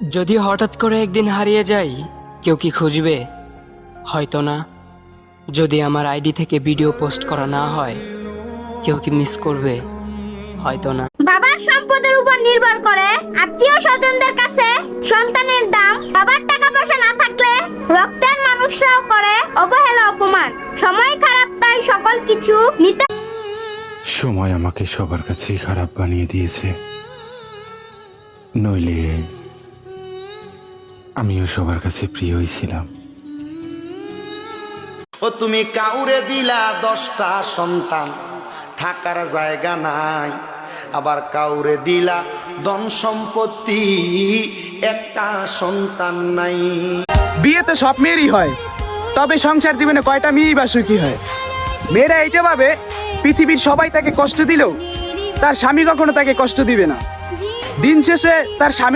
যদি হঠাৎ করে একদিন হারিয়ে যাই, কেউ কি খুঁজবে? হয়তো না। যদি আমার আইডি থেকে ভিডিও পোস্ট করা না হয়, কেউ কি মিস করবে? হয়তো না। বাবার সম্পদের উপর নির্ভর করে আত্মীয় স্বজনদের কাছে সন্তানের দাম। বাবার টাকা পয়সা না থাকলে রক্তের মানুষরাও করে অবহেলা, অপমান। সময় খারাপ, তাই সকল কিছু নিতে। সময় আমাকে সবার কাছেই খারাপ বানিয়ে দিয়েছে, নইলে আমিও সবার কাছে প্রিয়ই ছিলাম। ও তুমি কাউরে দিলা 10টা সন্তান, থাকার জায়গা নাই। আবার কাউরে দিলা ধন সম্পত্তি, একটা সন্তান নাই। বিয়ে তো সব মেয়েরই হয়, তবে সংসার জীবনে কয়টা মেয়েই বা সুখী হয়? মেয়েরা এইটা ভাবে পৃথিবীর সবাই তাকে কষ্ট দিলেও তার স্বামী কখনো তাকে কষ্ট দিবে না। দিন শেষে তার স্বামীর